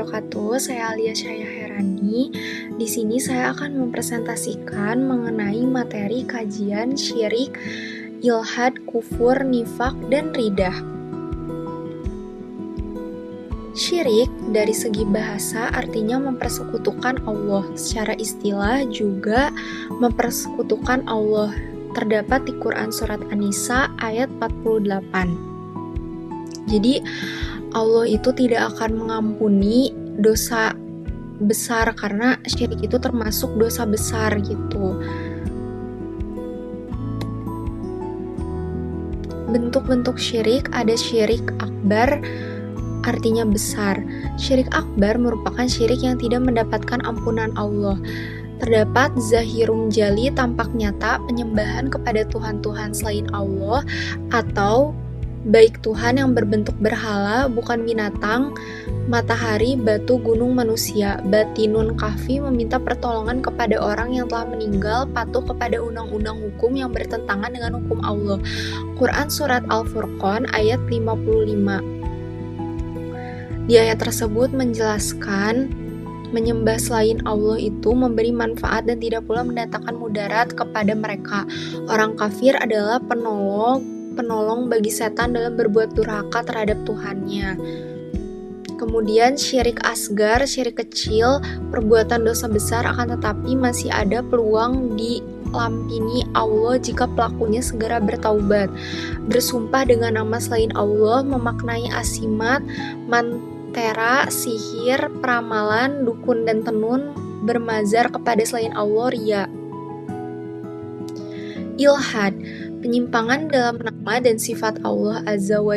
wabarakatuh. Saya Alia Syah Herani. Di sini saya akan mempresentasikan mengenai materi kajian syirik, ilhad, kufur, nifak, dan ridah. Syirik dari segi bahasa artinya mempersekutukan Allah. Secara istilah juga mempersekutukan Allah. Terdapat di Quran Surat An-Nisa ayat 48. Jadi Allah itu tidak akan mengampuni dosa besar karena syirik itu termasuk dosa besar gitu. Bentuk-bentuk syirik ada syirik akbar, artinya besar. Syirik akbar merupakan syirik yang tidak mendapatkan ampunan Allah. Terdapat zahirum jali, tampak nyata penyembahan kepada Tuhan-Tuhan selain Allah, atau baik Tuhan yang berbentuk berhala, bukan binatang, matahari, batu, gunung, manusia. Batinun kahfi meminta pertolongan kepada orang yang telah meninggal, patuh kepada undang-undang hukum yang bertentangan dengan hukum Allah. Quran Surat Al-Furqan ayat 55. Di ayat tersebut menjelaskan menyembah selain Allah itu memberi manfaat dan tidak pula mendatangkan mudarat kepada mereka. Orang kafir adalah penolong bagi setan dalam berbuat durhaka terhadap Tuhannya. Kemudian syirik asgar, syirik kecil, perbuatan dosa besar akan tetapi masih ada peluang dilampini Allah jika pelakunya segera bertaubat. Bersumpah dengan nama selain Allah memaknai asimat, mantera, sihir, peramalan, dukun dan tenun, bermazar kepada selain Allah, riya. Ilhad, penyimpangan dalam nama dan sifat Allah Azza wa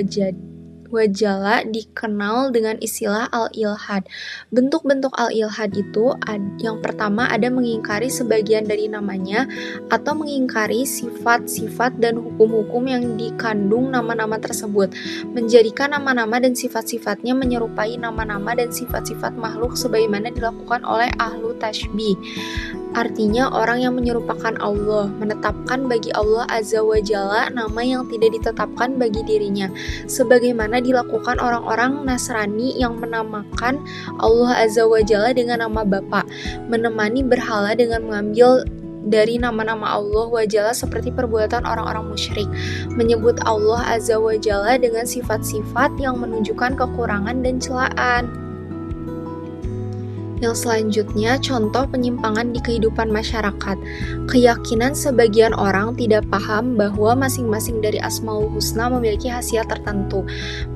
Jalla dikenal dengan istilah al-ilhad. Bentuk-bentuk al-ilhad itu yang pertama ada mengingkari sebagian dari namanya atau mengingkari sifat-sifat dan hukum-hukum yang dikandung nama-nama tersebut, menjadikan nama-nama dan sifat-sifatnya menyerupai nama-nama dan sifat-sifat makhluk sebagaimana dilakukan oleh ahlu tashbih. Artinya orang yang menyerupakan Allah, menetapkan bagi Allah Azza wa Jalla nama yang tidak ditetapkan bagi dirinya, sebagaimana dilakukan orang-orang Nasrani yang menamakan Allah Azza wa Jalla dengan nama Bapa, menemani berhala dengan mengambil dari nama-nama Allah wa Jalla seperti perbuatan orang-orang musyrik, menyebut Allah Azza wa Jalla dengan sifat-sifat yang menunjukkan kekurangan dan celaan. Yang selanjutnya, contoh penyimpangan di kehidupan masyarakat. Keyakinan sebagian orang tidak paham bahwa masing-masing dari Asmaul Husna memiliki khasiat tertentu.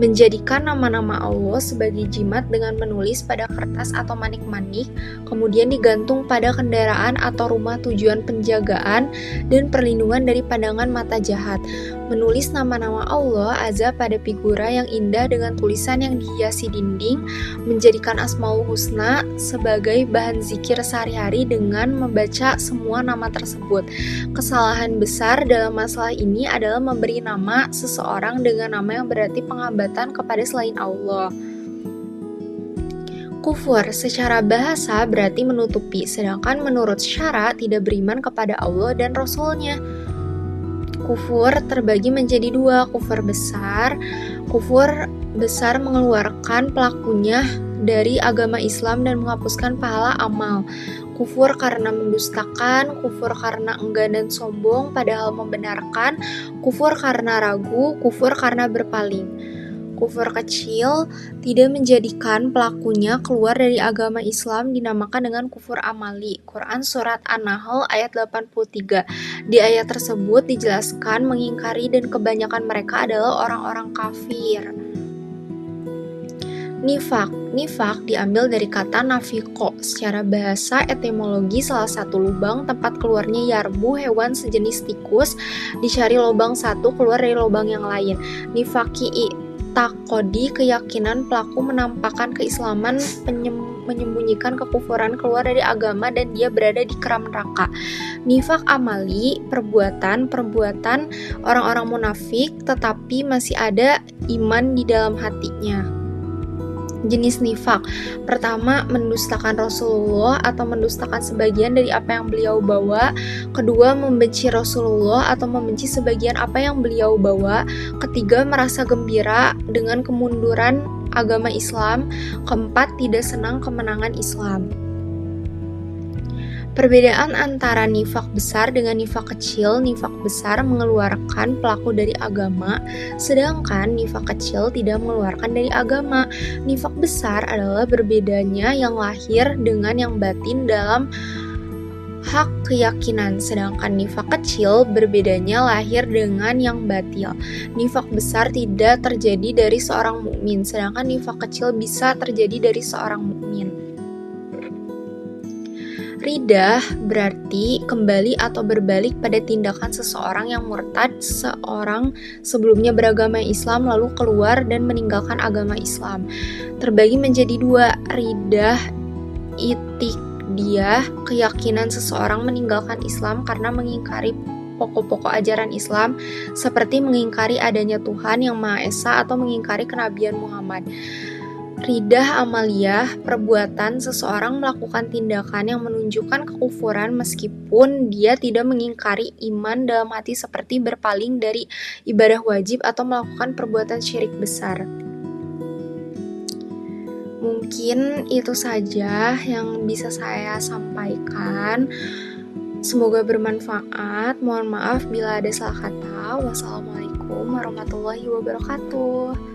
Menjadikan nama-nama Allah sebagai jimat dengan menulis pada kertas atau manik-manik, kemudian digantung pada kendaraan atau rumah tujuan penjagaan dan perlindungan dari pandangan mata jahat. Menulis nama-nama Allah Azza pada figura yang indah dengan tulisan yang dihiasi dinding, menjadikan Asmaul Husna sebagai bahan zikir sehari-hari dengan membaca semua nama tersebut. Kesalahan besar dalam masalah ini adalah memberi nama seseorang dengan nama yang berarti penghambatan kepada selain Allah. Kufur secara bahasa berarti menutupi, sedangkan menurut syara tidak beriman kepada Allah dan Rasul-Nya. Kufur terbagi menjadi dua, kufur besar. Kufur besar mengeluarkan pelakunya dari agama Islam dan menghapuskan pahala amal. Kufur karena mendustakan, kufur karena enggan dan sombong padahal membenarkan, kufur karena ragu, kufur karena berpaling. Kufur kecil tidak menjadikan pelakunya keluar dari agama Islam dinamakan dengan kufur amali. Quran Surat An-Nahl ayat 83. Di ayat tersebut dijelaskan mengingkari dan kebanyakan mereka adalah orang-orang kafir. Nifak diambil dari kata nafiko. Secara bahasa etimologi salah satu lubang tempat keluarnya yarbu, hewan sejenis tikus, dicari lubang satu keluar dari lubang yang lain. Nifaki takodi, keyakinan pelaku menampakkan keislaman, menyembunyikan kekufuran, keluar dari agama dan dia berada di keram neraka. Nifak amali, perbuatan orang-orang munafik tetapi masih ada iman di dalam hatinya. Jenis nifak pertama, mendustakan Rasulullah atau mendustakan sebagian dari apa yang beliau bawa. Kedua, membenci Rasulullah atau membenci sebagian apa yang beliau bawa. Ketiga, merasa gembira dengan kemunduran agama Islam. Keempat, tidak senang kemenangan Islam. Perbedaan antara nifak besar dengan nifak kecil: nifak besar mengeluarkan pelaku dari agama, sedangkan nifak kecil tidak mengeluarkan dari agama. Nifak besar adalah berbedanya yang lahir dengan yang batin dalam hak keyakinan, sedangkan nifak kecil berbedanya lahir dengan yang batil. Nifak besar tidak terjadi dari seorang mukmin, sedangkan nifak kecil bisa terjadi dari seorang mukmin. Ridah berarti kembali atau berbalik pada tindakan seseorang yang murtad. Seorang sebelumnya beragama Islam lalu keluar dan meninggalkan agama Islam. Terbagi menjadi dua: ridah itikdiyah, keyakinan seseorang meninggalkan Islam karena mengingkari pokok-pokok ajaran Islam, seperti mengingkari adanya Tuhan yang Maha Esa atau mengingkari kenabian Muhammad. Ridah amaliyah, perbuatan seseorang melakukan tindakan yang menunjukkan kekufuran meskipun dia tidak mengingkari iman dalam hati, seperti berpaling dari ibadah wajib atau melakukan perbuatan syirik besar. Mungkin itu saja yang bisa saya sampaikan. Semoga bermanfaat. Mohon maaf bila ada salah kata. Wassalamualaikum warahmatullahi wabarakatuh.